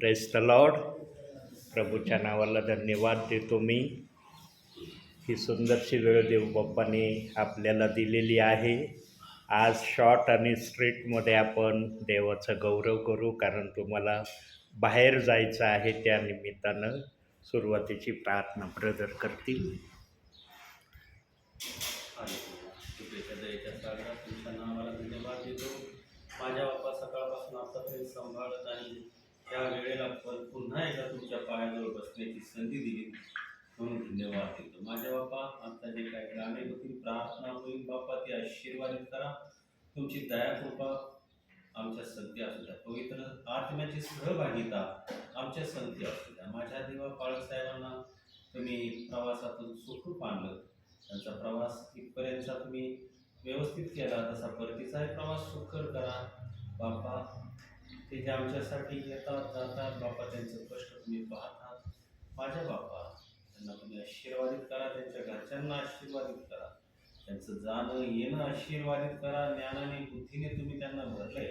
Press the Lord. प्रभूच्या नावाला धन्यवाद देतो मी. ही सुंदरशी वेळ देवबाप्पाने आपल्याला दिलेली आहे. आज शॉर्ट आणि स्ट्रेटमध्ये आपण देवाचा गौरव करू, कारण तुम्हाला बाहेर जायचं आहे. त्या निमित्तानं सुरुवातीची प्रार्थना ब्रदर करतील. तुमच्या नावाला धन्यवाद देतो. माझ्या बाप्पा सकाळपासून आतापर्यंत सांभाळत आणि त्या वेळेला पुन्हा एकदा तुमच्या पायाजवळ बसण्याची संधी दिली म्हणून धन्यवाद देतो. माझ्या बाप्पा, आता जे काही गाणे होतील, प्रार्थना होईल, बाप्पा ते आशीर्वादित करा. तुमची दया कृपा आमच्या संती असू द्या. पवित्र आत्म्याची सहभागिता आमच्या संती असू द्या. माझ्या देवा, बाळासाहेबांना तुम्ही प्रवासातून सुखरूप आणलं. त्यांचा प्रवास इथपर्यंतचा तुम्ही व्यवस्थित केला, तसा परतीचाही प्रवास सुखकर करा. बाप्पा, ते जे आमच्यासाठी येतात जातात, बाप्पा त्यांचं कष्ट तुम्ही पाहतात. माझ्या बाप्पा, त्यांना तुम्ही आशीर्वादित करा. त्यांच्या घरच्यांना आशीर्वादित करा. त्यांचं जाणं येणं आशीर्वादित करा. ज्ञानाने बुद्धीने तुम्ही त्यांना भरले.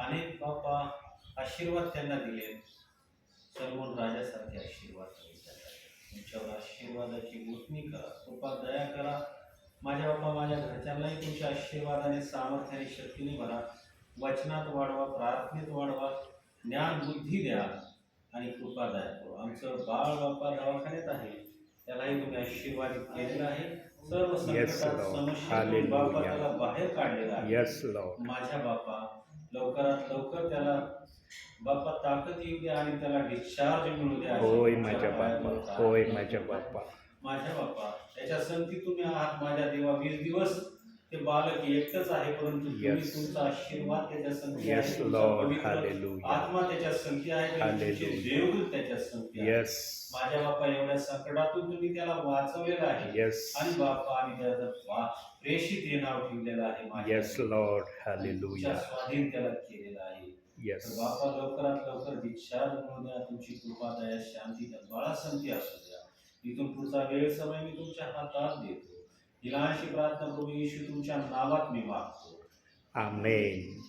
अनेक बाप्पा आशीर्वाद त्यांना दिले. सलमोन राजासारखे आशीर्वाद तुमच्यावर आशीर्वादाची मोजणी करा. कृपा दया करा. माझ्या बाप्पा, माझ्या घरच्यांनाही तुमच्या आशीर्वादाने सामर्थ्याने शक्तीने भरा. वचनात वाढवा, प्रार्थनेत वाढवा, ज्ञान बुद्धी द्या आणि कृपा दया करू. आमचं बाळ बाप्पा दवाखान्यात आहे, त्यालाही तुम्ही आशीर्वादित केलेलं आहे. सर्व संकटात समस्येतून बाप्पा त्याला बाहेर काढलेला आहे. माझ्या बाप्पा, लवकरात लवकर त्याला बाप्पा ताकद येऊ द्या आणि त्याला डिस्चार्ज मिळू द्या. होय माझ्या बाप्पा, होय माझ्या बाप्पा. माझ्या बाप्पा, त्याच्या संगती तुम्ही आहात. माझ्या देवा, 20 दिवस ते बालक एकटंच आहे, परंतु तुम्ही तुमचा आशीर्वाद त्याच्या संगती आहे. आत्मा त्याच्या संगती आहे. देवदूत त्याच्या संगती आहे. माझ्या बाप्पा, एवढ्या संकटातून तुम्ही त्याला वाचवलेलं आहे आणि बाप्पा आणि त्याचा प्रेषित हे नाव ठेवलेलं आहे. माझ्या स्वाधीन त्याला केलेलं आहे. बाप्पा, लवकरात लवकर डिस्चार्ज म्हणून द्या. तुमची कृपा दया शांती त्या बाळासंती असू द्या. इथून पुढचा वेळ समय मी तुमच्या हातात देतो. ही लहानशी प्रार्थना प्रभू येशू तुमच्या नावात मी मागतो. आमेन.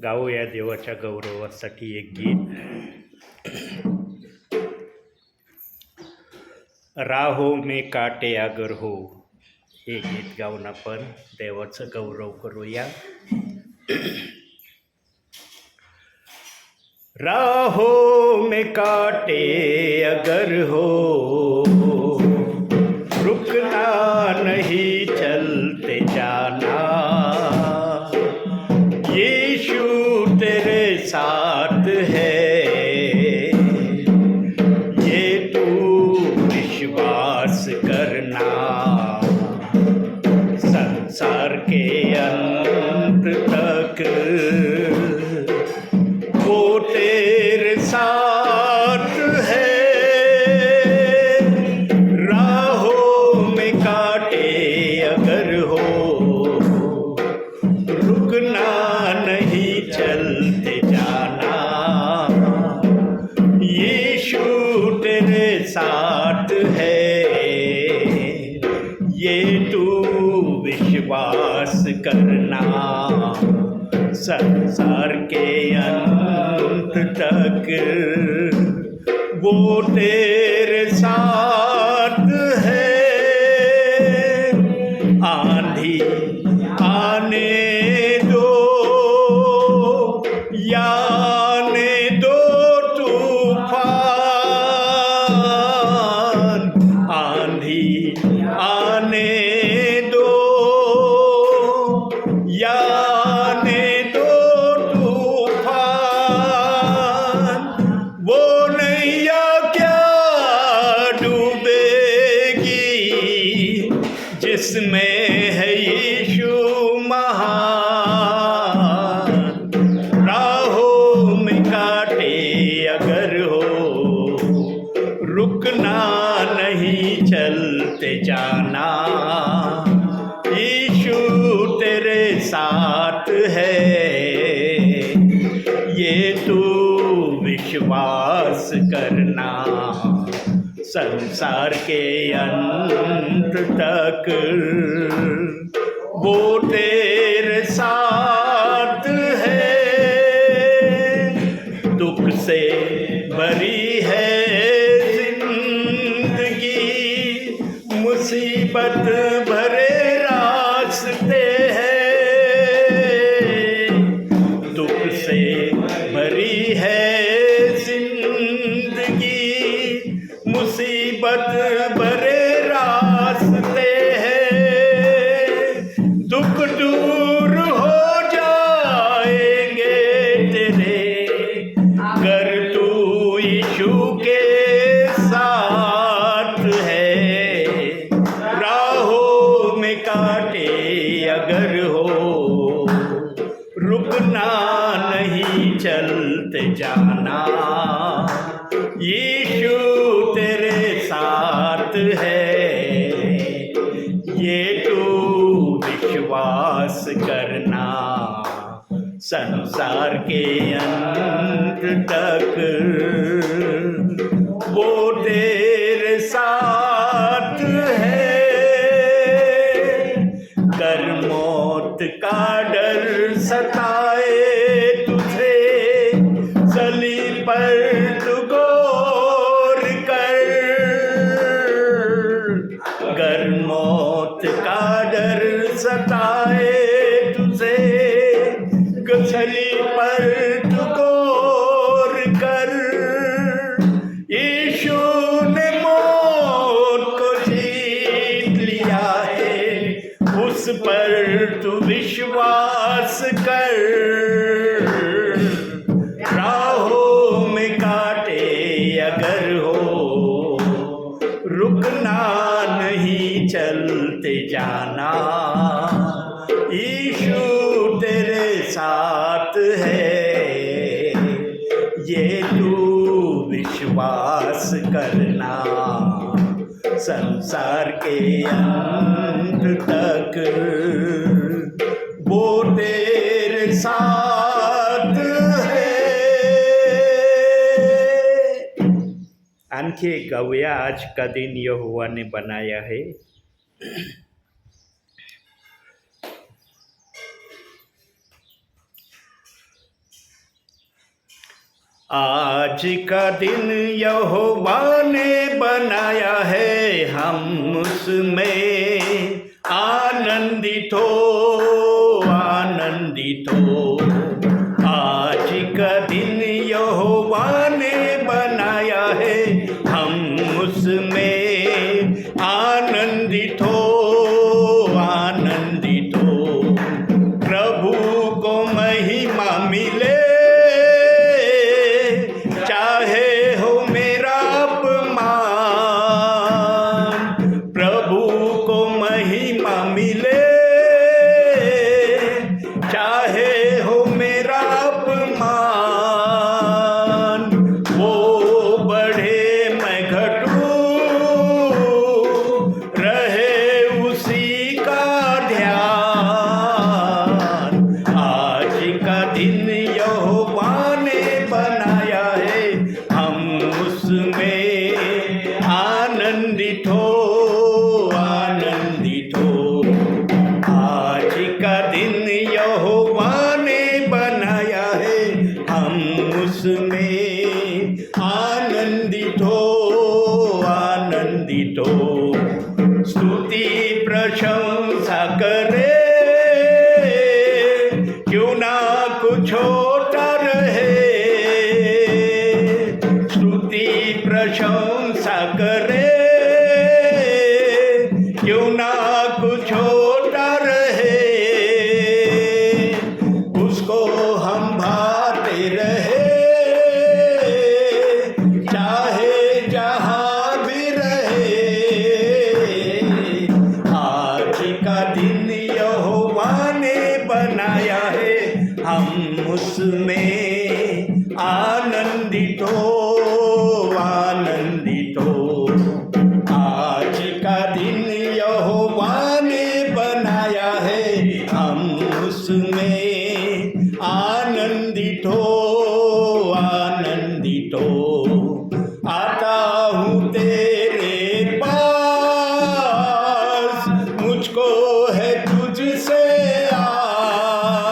गाऊया देवाच्या गौरवासाठी एक गीत. राहो में काटे अगर हो, हे गीत गाऊन आपण देवाचं गौरव करूया. राहों में काटे अगर हो, रुकना नहीं चलते जाना. यीशु तेरे साथ है, ये तू विश्वास करना. संसार के अंत तक वो तेरे साथ है. राहों में काटे अगर हो, रुकना नहीं चलते जाना. यीशु तेरे साथ है, ये तू विश्वास करना. संसार के अंत तक वो तेरे साथ है. आंधी आने दो या आने दो तूफान. आंधी आने दो या जिसमें है यीशु महान. राहों में काटे अगर हो, रुकना नहीं चलते जाना. यीशु तेरे साथ है, ये तू विश्वास करना. संसार के अंत तक वो तेरे साथ है. भरी है जिंदगी, मुसीबत भरे रास्ते हैं, दुख से भरी है जिंदगी, मुसीबत भरे रास्ते हैं, दुख दूर हो जाएंगे तेरे, अगर तू यीशु के साथ है, राहों में कांटे अगर हो, रुकना नहीं चलते जाना, यीशु तेरे साथ है, ये तू विश्वास करना, संसार के अंत तक वो तेरे साथ है, कर मौत का डर सताए तुझे, सलीब पर तू गौर कर, कर मौत का डर सताए तुझे, सलीब पर तू गौर कर, यीशु ने मौत को जीत लिया है, उस पर तू विश्वास कर, राहों में कांटे अगर हो, रुकना नहीं चलते जाना, यीशु तेरे साथ है, ये तू विश्वास करना, संसार के अंत तक वो तेरे साथ है. आणखी एक गाऊया, आज का दिन यहोवाने बनाया है. आज का दिन यहोवा ने बनाया है, हम उसमें आनंदित हो, आनंदित हो. आज का दिन यहोवा ने बनाया है, हम उसमें आनंदित हो, आनंदित हो. प्रभु को महिमा मिले, चाहे हो मेरा अपमान, प्रभु को महिमा मिले, चाहे हो मेरा अपमान, वो बढ़े मैं घटूं, रहे उसी का ध्यान. आज का दिन यहोवा ने बनाया है, हम उसमें आनंदित हो, आनंदित हो. आज का दिन यहोवा ने बनाया है, हम उसमें आनंदित हो, आनंदित हो. स्तुति प्रशंसा करे, क्यों ना कुछ होता रहे, स्तुति प्रशंसा करे, क्यों ना कुछ होता रहे, उसको हम भाते रहे, चाहे जहाँ भी रहे. आज का दिन यहोवा ने बनाया है, हम उसमें आनंदित हो, आनंदित हो. आज का दिन यहोवा ने बनाया है, हम उसमें आनंदित हो, आनंदित हो. आता हूँ तेरे पास, मुझको है तुझसे आस,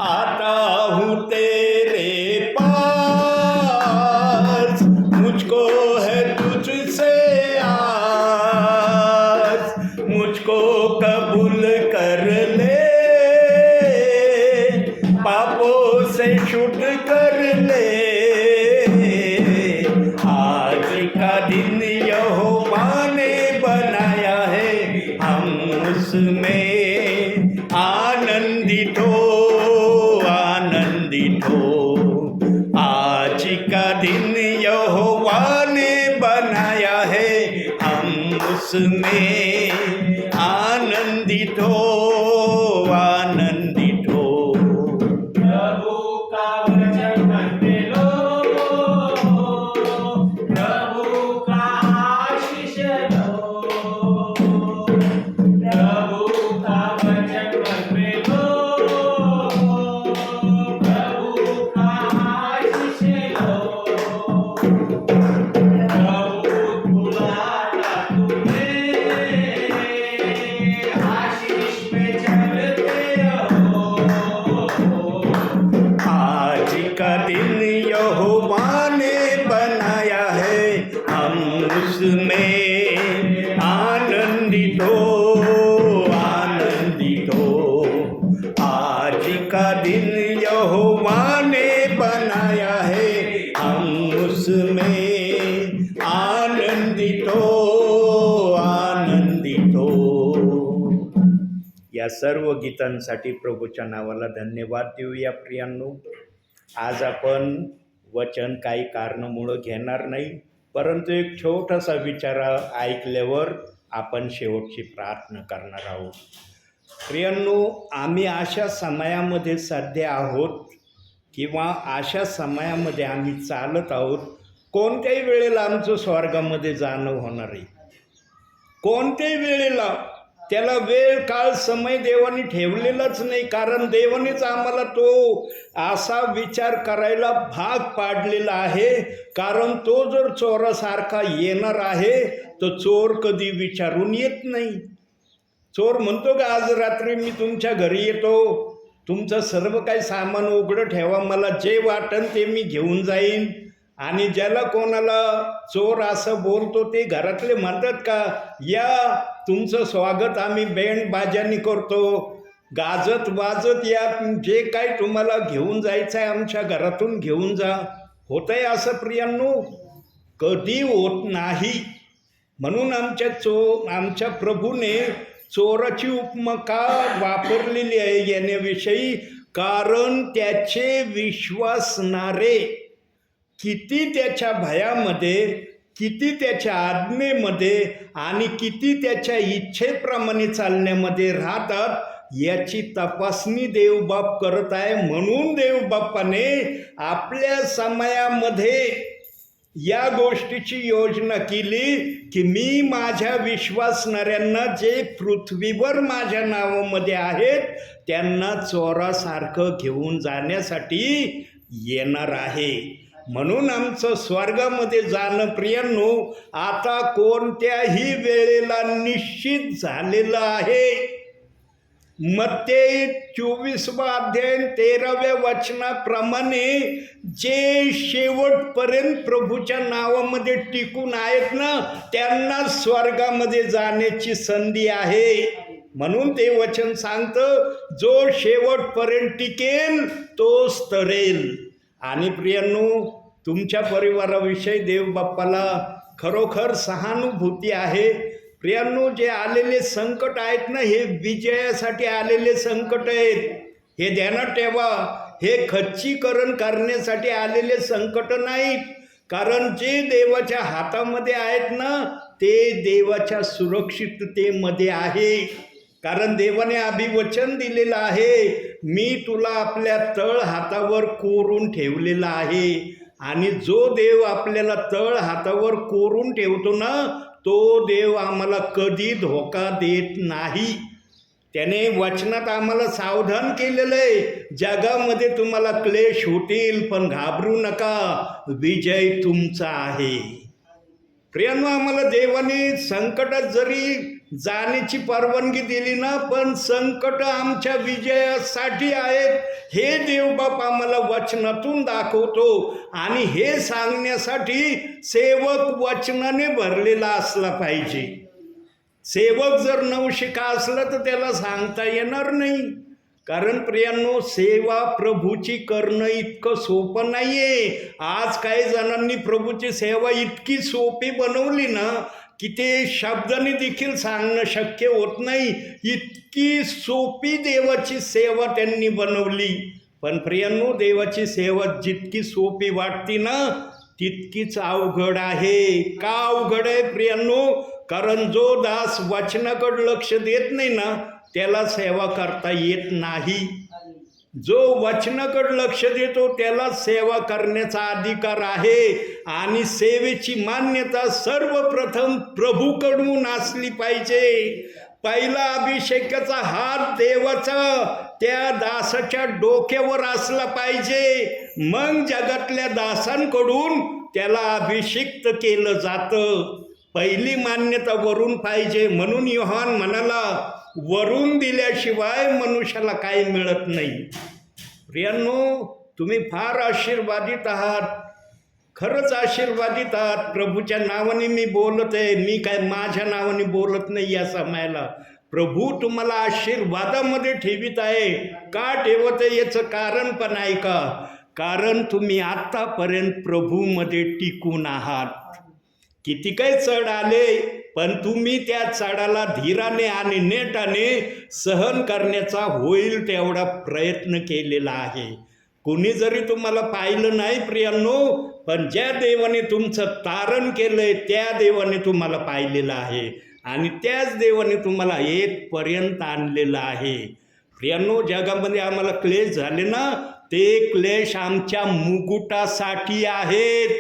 आता हूँ तेरे पास, उसे शूट कर ले। आज का दिन यहोवा ने बनाया है, हम उसमें आनंदित हो, आनंदित हो। आज का दिन यहोवा ने बनाया है, हम उसमें आनंदित हो, आनंदित हो। प्रभु का वचन मन में लो, प्रभु का आशीष लो। प्रभु का वचन मन में लो, प्रभु का आशीष लो। प्रभु बुलाता तुम्हें, आशीष में चलते रहो। आज का दिन यहोवा ने बनाया है, हम उसमें आनंदित हो, आनंदित हो। आज का दिन यहोवा ने बनाया है, हम उसमें आनंदित हो, आनंदित हो। या सर्व गीतांसाठी प्रभूच्या नावाला धन्यवाद देऊया प्रियांनो. आज आपण वचन काही कारणामुळं घेणार नाही, परंतु एक छोटासा विचार ऐकल्यावर आपण शेवटची प्रार्थना करणार आहोत. प्रियांनो, आम्ही अशा समयामध्ये सध्या आहोत किंवा अशा समयामध्ये आम्ही चालत आहोत, कोणत्याही वेळेला आमचं स्वर्गामध्ये जाणं होणार आहे. कोणत्याही वेळेला त्याला वेळ काळ समय देवाने ठेवलेलाच नाही, कारण देवानेच आम्हाला तो असा विचार करायला भाग पाडलेला आहे. कारण तो जर चोरासारखा येणार आहे तर चोर कधी विचारून येत नाही. चोर म्हणतो का आज रात्री मी तुमच्या घरी येतो, तुमचं सर्व काही सामान उघडं ठेवा, मला जे वाटेल ते मी घेऊन जाईन. आणि ज्याला कोणाला चोर असं बोलतो ते घरातले म्हणतात का, या तुमचं स्वागत आम्ही बँड बाजानी करतो, गाजत वाजत या, जे काही तुम्हाला घेऊन जायचं आहे आमच्या घरातून घेऊन जा. होत आहे असं प्रियांनो? कधी होत नाही. म्हणून आमच्या प्रभूने चोराची उपमा का वापरलेली आहे येण्याविषयी, कारण त्याचे विश्वासणारे किती त्याच्या भयामध्ये, किती त्याच्या आज्ञेमध्ये आणि किती त्याच्या इच्छेप्रमाणे चालण्यामध्ये राहतात याची तपासणी देवबाप करत आहे. म्हणून देवबापाने आपल्या समयामध्ये या गोष्टीची योजना केली की मी माझ्या विश्वासणाऱ्यांना जे पृथ्वीवर माझ्या नावामध्ये आहेत त्यांना चोरासारखं घेऊन जाण्यासाठी येणार आहे. म्हणून आमचं स्वर्गामध्ये जाणं प्रियांनो आता कोणत्याही वेळेला निश्चित झालेलं आहे. मत्ते 24 अध्याय 13व्या वचनाप्रमाणे जे शेवटपर्यंत प्रभूच्या नावामध्ये टिकून आहेत ना त्यांना स्वर्गामध्ये जाण्याची संधी आहे. म्हणून ते वचन सांगतं, जो शेवटपर्यंत टिकेल तोच तरेल. आणि प्रियांनो, तुमच्या परिवाराविषयी देवबाप्पाला खरोखर सहानुभूती आहे. प्रियांनो, जे आलेले संकट आहेत ना हे विजयासाठी आलेले संकट आहेत, हे ध्यानात ठेवा. हे खच्चीकरण करण्यासाठी आलेले संकट नाहीत. कारण जे देवाच्या हातामध्ये आहेत ना ते देवाच्या सुरक्षिततेमध्ये आहे. कारण देवाने अभिवचन दिलेलं आहे, मी तुला आपल्या तळ हातावर कोरून ठेवलेला आहे. आणि जो देव आपल्याला तळ हातावर कोरून ठेवतो ना तो देव आम्हाला कधी धोका देत नाही. त्याने वचनात आम्हाला सावधान केलेलं आहे, जगामध्ये तुम्हाला क्लेश होतील पण घाबरू नका, विजय तुमचा आहे. प्रियांनो, आम्हाला देवाने संकटात जरी जाण्याची परवानगी दिली ना पण संकट आमच्या विजयासाठी आहेत हे देवबाप आम्हाला वचनातून दाखवतो. आणि हे सांगण्यासाठी सेवक वचनाने भरलेला असला पाहिजे. सेवक जर नवशिका असला तर त्याला सांगता येणार नाही. कारण प्रियांनो, सेवा प्रभूची करणं इतकं सोपं नाही आहे. आज काही जणांनी प्रभूची सेवा इतकी सोपी बनवली ना की ते शब्दाने देखील सांगणं शक्य होत नाही. इतकी सोपी देवाची सेवा त्यांनी बनवली. पण प्रियांनो, देवाची सेवा जितकी सोपी वाटते ना तितकीच अवघड आहे. का अवघड आहे प्रियांनो? कारण जो दास वचनाकडे लक्ष देत नाही ना त्याला सेवा करता येत नाही. जो वचनाकडे लक्ष देतो त्याला सेवा करण्याचा अधिकार आहे. आणि सेवेची मान्यता सर्वप्रथम प्रभूकडून असली पाहिजे. पहिला अभिषेकाचा हात देवाचा त्या दासाच्या डोक्यावर असला पाहिजे. मग जगातल्या दासांकडून त्याला अभिषिक्त केलं जातं. पहिली मान्यता वरून पाहिजे. म्हणून योहान म्हणाला, वरून दिल्याशिवाय मनुष्याला काही मिळत नाही. प्रियांनो, तुम्ही फार आशीर्वादित आहात. खरंच आशीर्वादित आहात. प्रभूच्या नावाने मी बोलत आहे. मी काय माझ्या नावाने बोलत नाही या समयाला. प्रभू तुम्हाला आशीर्वादामध्ये ठेवित आहे. का ठेवत आहे याचं कारण पण आहे का? कारण तुम्ही आत्तापर्यंत प्रभूमध्ये टिकून आहात. किती काही चढ आले पण तुम्ही त्या चढाला धीराने आणि नेटाने सहन करण्याचा होईल तेवढा प्रयत्न केलेला आहे. कोणी जरी तुम्हाला पाहिलं नाही प्रियांनो, पण ज्या देवाने तुमचं तारण केलंय त्या देवाने तुम्हाला पाहिलेलं आहे आणि त्याच देवाने तुम्हाला येथपर्यंत आणलेलं आहे. प्रियांनो, जगामध्ये आम्हाला क्लेश झाले ना ते क्लेश आमच्या मुकुटासाठी आहेत.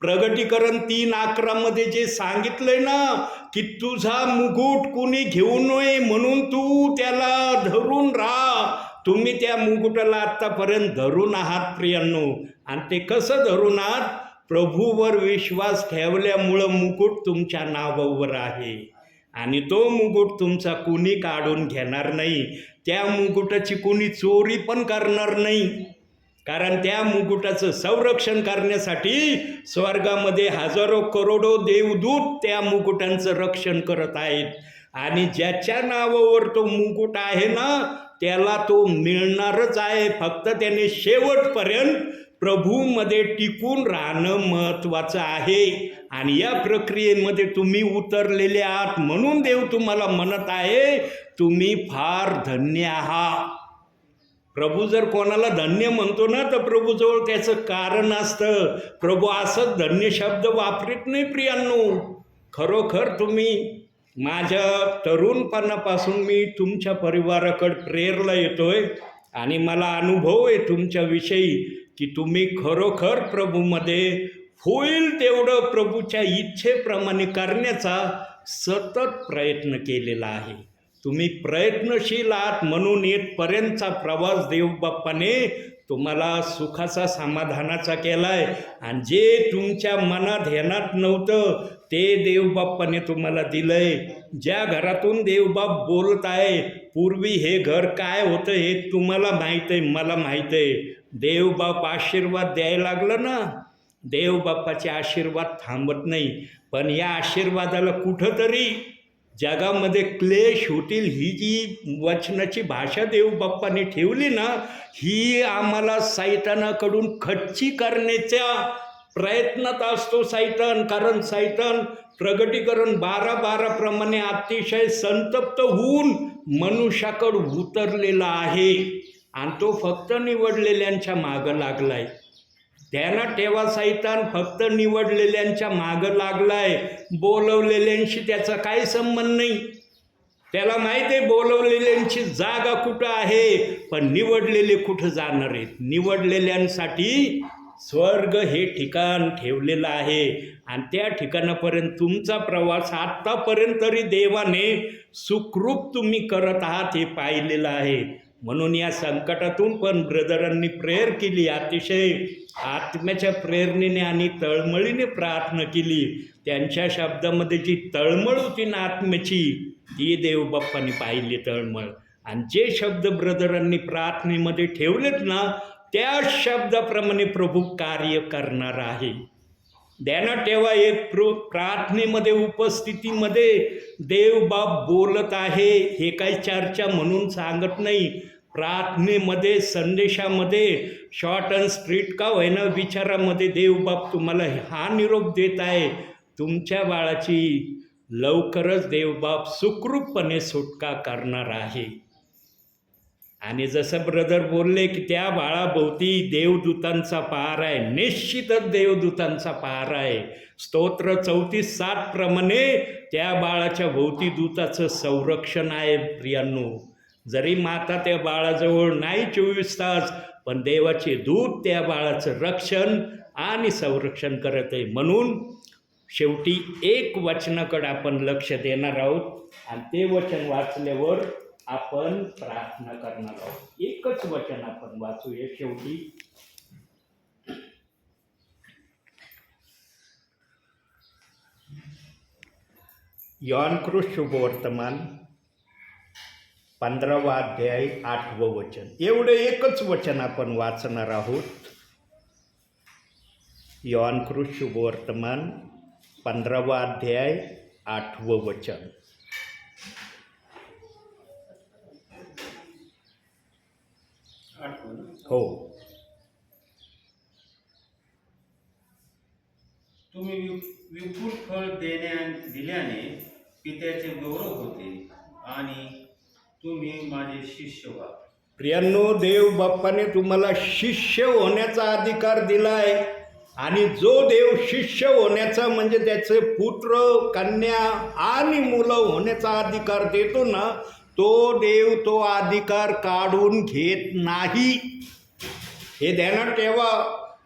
प्रगटीकरण 3:11 जे सांगितलंय ना की तुझा मुकुट कुणी घेऊ नये म्हणून तू त्याला धरून राहा. तुम्ही त्या मुकुटाला आत्तापर्यंत धरून आहात प्रियांनो. आणि ते कसं धरून आहात? प्रभूवर विश्वास ठेवल्यामुळं मुकुट तुमच्या नावावर आहे. आणि तो मुकुट तुमचा कुणी काढून घेणार नाही. त्या मुकुटाची कुणी चोरी पण करणार नाही. कारण त्या मुकुटाचं संरक्षण करण्यासाठी स्वर्गामध्ये हजारो करोडो देवदूत त्या मुकुटांचं रक्षण करत आहेत. आणि ज्याच्या नावावर तो मुकुट आहे ना त्याला तो मिळणारच आहे. फक्त त्याने शेवटपर्यंत प्रभूमध्ये टिकून राहणं महत्त्वाचं आहे. आणि या प्रक्रियेमध्ये तुम्ही उतरलेले आहात. म्हणून देव तुम्हाला म्हणत आहे, तुम्ही फार धन्य आहात. प्रभू जर कोणाला धन्य म्हणतो ना तर प्रभूजवळ त्याचं कारण असतं. प्रभू असंच धन्य शब्द वापरत नाही प्रियांनो. खरोखर तुम्ही माझ्या तरुणपणापासून मी तुमच्या परिवाराकडे प्रेरला येतोय आणि मला अनुभव आहे तुमच्याविषयी की तुम्ही खरोखर प्रभूमध्ये होईल तेवढं प्रभूच्या इच्छेप्रमाणे करण्याचा सतत प्रयत्न केलेला आहे. तुम्ही प्रयत्नशील आहात म्हणून येथपर्यंतचा प्रवास देवबाप्पाने तुम्हाला सुखाचा समाधानाचा केला आहे. आणि जे तुमच्या मनात ध्यानात नव्हतं ते देवबाप्पाने तुम्हाला दिलं आहे. ज्या घरातून देवबाप बोलत आहे, पूर्वी हे घर काय होतं हे तुम्हाला माहीत आहे, मला माहीत आहे. देवबाप आशीर्वाद द्यायला लागलं ना, देवबाप्पाचे आशीर्वाद थांबत नाही. पण या आशीर्वादाला कुठंतरी जगामध्ये क्लेश होतील ही जी वचनाची भाषा देवबाप्पाने ठेवली ना ही आम्हाला सैतानाकडून खच्ची करण्याच्या प्रयत्नात असतो सैतान. कारण सैतान प्रगटीकरण 12:12 प्रमाणे अतिशय संतप्त होऊन मनुष्याकडे उतरलेला आहे आणि तो फक्त निवडलेल्यांच्या मागं लागलाय. ध्यानात ठेवा, सैतान फक्त निवडलेल्यांच्या मागं लागलाय. बोलवलेल्यांशी त्याचा काही संबंध नाही. त्याला माहीत आहे बोलवलेल्यांची जागा कुठं आहे, पण निवडलेले कुठं जाणार आहेत. निवडलेल्यांसाठी स्वर्ग हे ठिकाण ठेवलेलं आहे आणि त्या ठिकाणापर्यंत तुमचा प्रवास आत्तापर्यंत तरी देवाने सुखरूप तुम्ही करत आहात हे पाहिलेलं आहे. म्हणून या संकटातून पण ब्रदरांनी प्रेयर केली, अतिशय आत्म्याच्या प्रेरणेने आणि तळमळीने प्रार्थना केली. त्यांच्या शब्दामध्ये जी तळमळ होती ना आत्म्याची ती देवबाप्पाने पाहिली तळमळ. आणि जे शब्द ब्रदरांनी प्रार्थनेमध्ये ठेवलेत ना त्या शब्दाप्रमाणे प्रभू कार्य करणार आहे. ध्यानात ठेवा, एक प्रार्थनेमध्ये उपस्थितीमध्ये देवबाप बोलत आहे. हे काही चर्चा म्हणून सांगत नाही. प्रार्थनेमध्ये, संदेशामध्ये, शॉर्ट अँड स्ट्रीट का होईना विचारामध्ये देवबाप तुम्हाला हा निरोप देत आहे, तुमच्या बाळाची लवकरच देवबाप सुखरूपपणे सुटका करणार आहे. आणि जसं ब्रदर बोलले की त्या बाळाभोवती देवदूतांचा पहार आहे, निश्चितच देवदूतांचा पहार आहे. स्तोत्र 34:7 प्रमाणे त्या बाळाच्या भोवती दूताचं संरक्षण आहे. प्रियांनो, जरी माता त्या बाळाजवळ नाही 24 तास, पण देवाचे दूत त्या बाळाचं रक्षण आणि संरक्षण करत आहे. म्हणून शेवटी एक वचनाकडे आपण लक्ष देणार आहोत आणि ते वचन वाचल्यावर आपण प्रार्थना करणार आहोत. एकच वचन आपण वाचूया शेवटी. योहानकृत शुभवर्तमान 15वा अध्याय 8वं वचन. एवढं एकच वचन आपण वाचणार आहोत. योहानकृत शुभवर्तमान 15वा अध्याय 8वं वचन. हो. तुम्ही विपुल फळ दिल्याने पित्याचे गौरव होते आणि तुम्ही माझे शिष्य व्हा. प्रियांनो, देव बाप्पाने तुम्हाला शिष्य होण्याचा अधिकार दिलाय. आणि जो देव शिष्य होण्याचा म्हणजे त्याचे पुत्र, कन्या आणि मुलं होण्याचा अधिकार देतो ना, तो देव तो अधिकार काढून घेत नाही. हे ध्यानात ठेवा.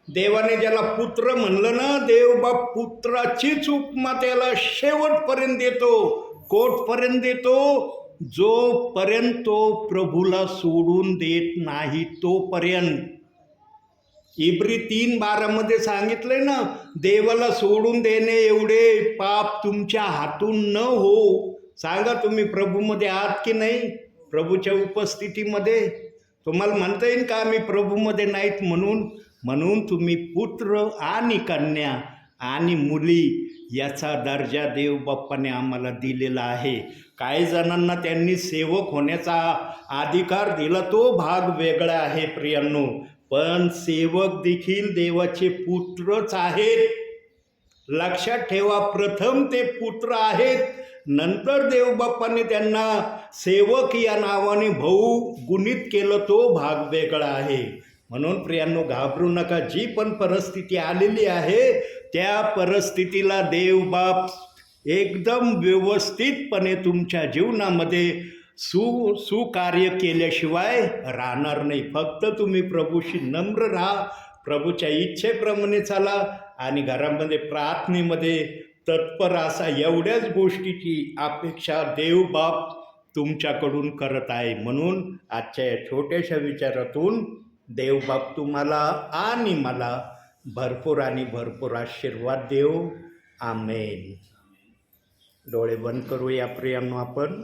देवाने ज्याला पुत्र म्हणलं ना, देवबाप पुत्राचीच उपमा त्याला शेवटपर्यंत देतो. कोटपर्यंत देतो? जोपर्यंत तो प्रभूला सोडून देत नाही तोपर्यंत. इब्री 3:12 सांगितलंय ना, देवाला सोडून देणे एवढे पाप तुमच्या हातून न हो. सांगा, तुम्ही प्रभूमध्ये आहात की नाही? प्रभूच्या उपस्थितीमध्ये तुम्हाला म्हणता येईल का आम्ही प्रभूमध्ये नाहीत म्हणून तुम्ही पुत्र आणि कन्या आणि मुली याचा दर्जा देवबाप्पाने आम्हाला दिलेला आहे. काही जणांना त्यांनी सेवक होण्याचा अधिकार दिला, तो भाग वेगळा आहे प्रियांनो. पण सेवक देखील देवाचे पुत्रच आहेत. लक्षात ठेवा, प्रथम ते पुत्र आहेत, नंतर देवबाप्पाने त्यांना सेवक या नावाने भाऊ गुणित केलं, तो भाग वेगळा आहे. म्हणून प्रियांनो, घाबरू नका. जी पण परिस्थिती आलेली आहे त्या परिस्थितीला देवबाप एकदम व्यवस्थितपणे तुमच्या जीवनामध्ये सुकार्य केल्याशिवाय राहणार नाही. फक्त तुम्ही प्रभूशी नम्र राहा, प्रभूच्या इच्छेप्रमाणे चाला आणि घरामध्ये प्रार्थनेमध्ये तत्पर असा. एवढ्याच गोष्टीची अपेक्षा देवबाप तुमच्याकडून करत आहे. म्हणून आजच्या या छोट्याशा विचारातून देवबाप तुम्हाला आणि मला भरपूर आणि भरपूर आशीर्वाद देव. आमेन. डोळे बंद करूया प्रियांनो. आपण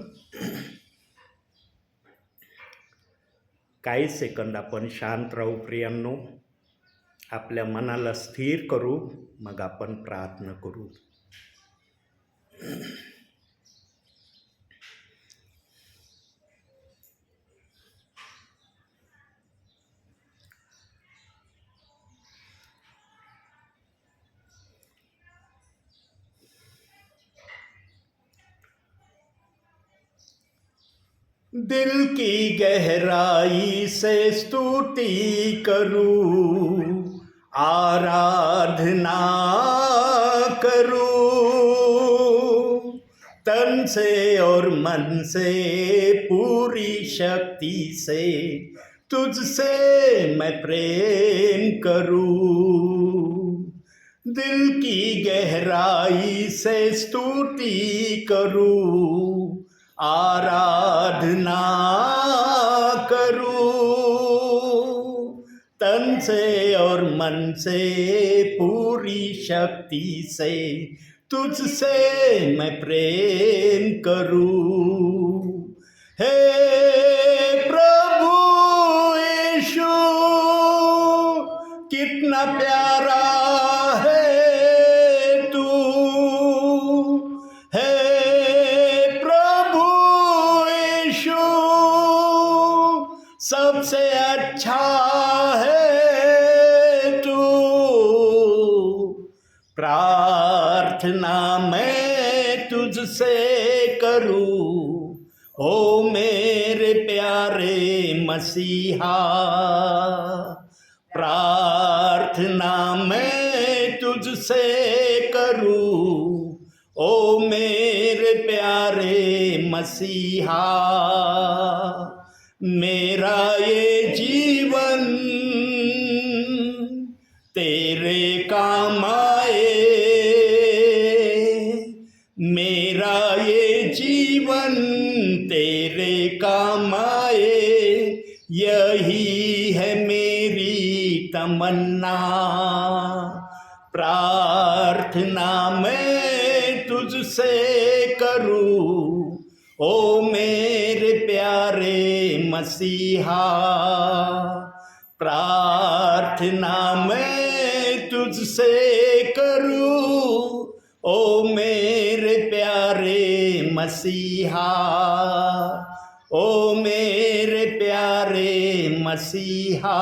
काही सेकंद आपण शांत राहू प्रियांनो. आपल्या मनाला स्थिर करू, मग आपण प्रार्थना करू. दिल की गहराई से स्तुति करूं, आराधना करूं, तन से और मन से पूरी शक्ति से तुझसे मैं प्रेम करूं. दिल की गहराई से स्तुति करूं, आराधना करूं, तन से और मन से पूरी शक्ति से तुझसे मैं प्रेम करूं. हे प्रभु यीशु, कितना प्यारा है तू. हे प्रभु यीशु, प्रार्थना मैं तुझसे करूं, ओ मेरे प्यारे मसीहा। प्रार्थना मैं तुझसे करूं, ओ मेरे प्यारे मसीहा। मेरा ये जीवन तेरे काम आए, मेरा ये जीवन तेरे काम आए, यही है मेरी तमन्ना। प्रार्थना मैं तुझसे करूं, ओ मेरे प्यारे मसीहा। प्रार्थना मैं तुझसे करूं, ओ मेरे प्यारे मसीहा। ओ मेरे प्यारे मसीहा,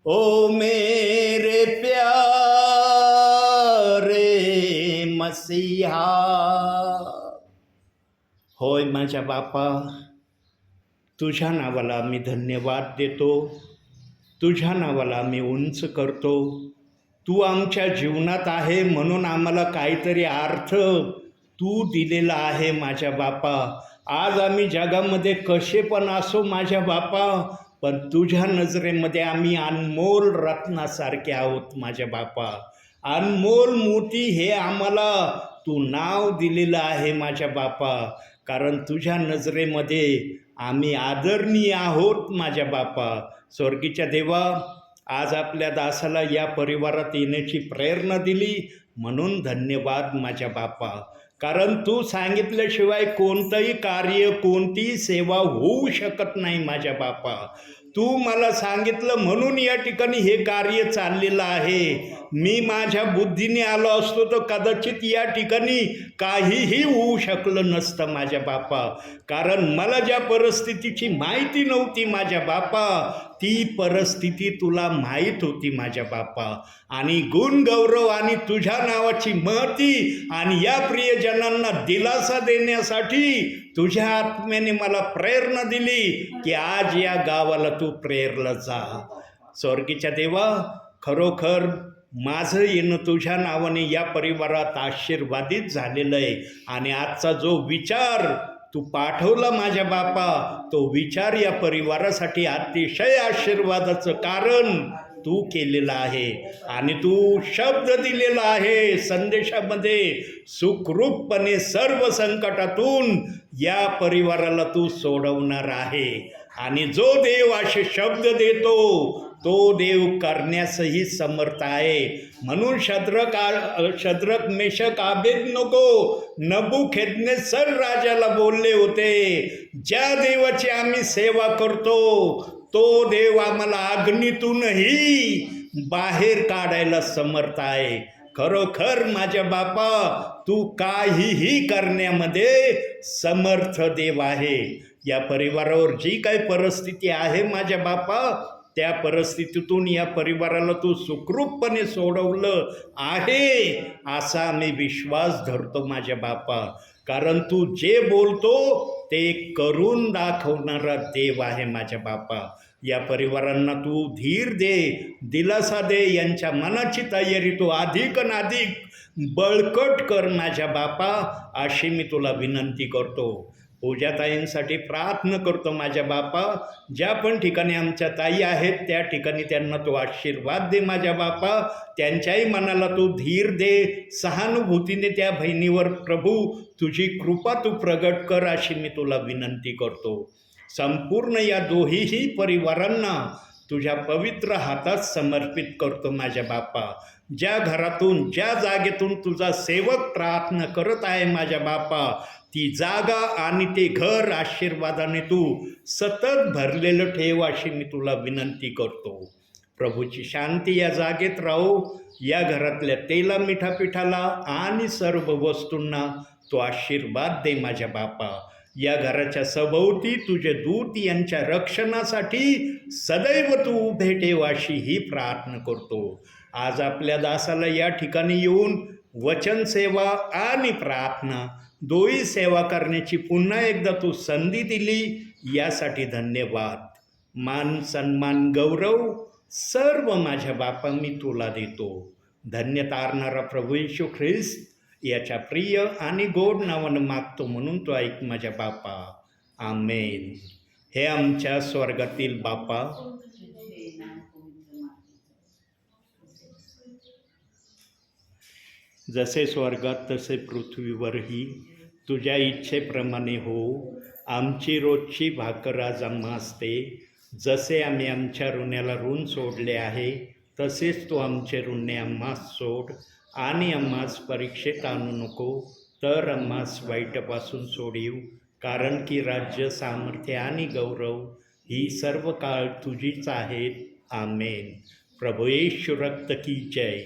ओ मेरे प्यारे मसीहा। होय माझ्या बापा, तुझ्या नावाला मी धन्यवाद देतो, तुझ्या नावाला मी उंच करतो. तू आमच्या जीवनात आहे म्हणून आम्हाला काहीतरी अर्थ तू दिलेला आहे माझ्या बापा. आज आम्ही जगामध्ये कसे पण असो माझ्या बापा, पण तुझ्या नजरेमध्ये आम्ही अनमोल रत्नासारखे आहोत माझ्या बापा. अनमोल मोती हे आम्हाला तू नाव दिलेलं आहे माझ्या बापा, कारण तुझ्या नजरेमध्ये आम्ही आदरणीय आहोत माझ्या बापा. स्वर्गीच्या देवा, आज आपल्या दासाला या परिवारात येण्याची प्रेरणा दिली म्हणून धन्यवाद माझ्या बापा. कारण तू सांगितल्याशिवाय कोणतंही कार्य, कोणतीही सेवा होऊ शकत नाही माझ्या बापा. तू मला सांगितलं म्हणून या ठिकाणी हे कार्य चाललेलं आहे. मी माझ्या बुद्धीने आलो असतो तर कदाचित या ठिकाणी काहीही होऊ शकलं नसतं माझ्या बापा. कारण मला ज्या परिस्थितीची माहिती नव्हती माझ्या बापा, ती परिस्थिती तुला माहीत होती माझ्या बापा. आणि गुण गौरव आणि तुझ्या नावाची महती आणि या प्रियजनांना दिलासा देण्यासाठी तुझ्या आत्म्याने मला प्रेरणा दिली की आज या गावाला तू प्रेरला जा. स्वर्गीच्या देवा, खरोखर माझं येणं तुझ्या नावाने या परिवारात आशीर्वादित झालेलं आहे. आणि आजचा जो विचार तू पाठवला माझ्या बापा, तो विचार या परिवारासाठी अतिशय आशीर्वादाचं कारण तू केलेलं आहे. आणि तू शब्द दिलेला आहे संदेशामध्ये, सुखरूपपणे सर्व संकटातून या परिवाराला तू सोडवणार आहे. आणि जो देव असे शब्द देतो तो देव करण्यासही समर्थ आहे. म्हणून शद्रक मेशक अबेदnego नबूखदनेस्सर राजाला बोलले होते, ज्या देवाची आम्ही सेवा करतो तो देव आम्हाला अग्नीतूनही बाहेर काढायला समर्थ आहे. खरोखर माझ्या बापा, तू काहीही करण्यामध्ये समर्थ देव आहे. या परिवारावर जी काही परिस्थिती आहे माझ्या बापा, त्या परिस्थितीतून या परिवाराला तू सुखरूपपणे सोडवलं आहे असा मी विश्वास धरतो माझ्या बापा. कारण तू जे बोलतो ते करून दाखवणारा देव आहे माझ्या बापा. या परिवारांना तू धीर दे, दिलासा दे, यांच्या मनाची तयारी तू अधिक बळकट कर माझ्या बापा, अशी मी तुला विनंती करतो. पूजाताईंसाठी प्रार्थना करतो माझ्या बापा. ज्या पण ठिकाणी आमच्या ताई आहेत त्या ठिकाणी त्यांना तू आशीर्वाद दे माझ्या बापा. त्यांच्याही मनाला तू धीर दे, सहानुभूतीने त्या बहिणीवर प्रभू तुझी कृपा तू प्रगट कर, अशी मी तुला विनंती करतो. संपूर्ण या दोहीही परिवारांना तुझ्या पवित्र हातात समर्पित करतो माझ्या बापा. ज्या घरातून, ज्या जागेतून तुझा सेवक प्रार्थना करत आहे माझ्या बापा, ती जागा आणि ते घर आशीर्वादाने तू सतत भरलेलं ठेव, अशी मी तुला विनंती करतो. प्रभूची शांती या जागेत राहो. या घरातल्या तेला मिठापिठाला आणि सर्व वस्तूंना तो आशीर्वाद दे माझ्या बापा. या घराच्या सभोवती तुझे दूत यांच्या रक्षणासाठी सदैव तू उभे ठेव, अशी ही प्रार्थना करतो. आज आपल्या दासाला या ठिकाणी येऊन वचन सेवा आणि प्रार्थना दोही सेवा करण्याची पुन्हा एकदा तू संधी दिली, यासाठी धन्यवाद. मान सन्मान गौरव सर्व माझ्या बापा मी तुला देतो. धन्य तारणारा प्रभू येशू ख्रिस्त याच्या प्रिय आणि गोड नावानं मागतो म्हणून तो ऐक माझ्या बापा. आमेन. हे आमच्या स्वर्गातील बापा, जसे स्वर्गात तसे पृथ्वीवरही तुझ्या इच्छेप्रमाणे हो. आमची रोजची भाकर आज आम्हास दे. जसे आम्ही आमच्या ऋण्याला ऋण सोडले आहे, तसेच तू आमचे ऋणे आम्हास सोड. आणि आम्हास परीक्षेत आणू नको, तर आम्हास वाईटापासून सोडीव. कारण की राज्य, सामर्थ्य आणि गौरव ही सर्व काळ तुझीच आहेत. आमेन. प्रभु येशू रक्त की जय.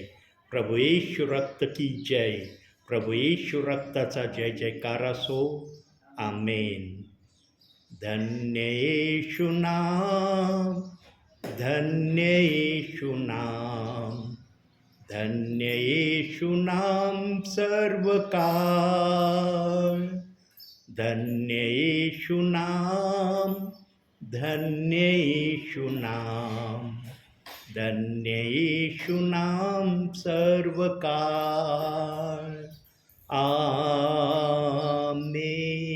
प्रभु येशू रक्त की जय. प्रभु येशू रक्ताचा जय जयकार असो. आमेन. धन्य येशू नाम, धन्य येशू नाम, धन्य येशू नाम सर्व काळ. धन्य येशू नाम, धन्य येशू नाम, धन्य येशू नाम सर्व काळ. आमेन.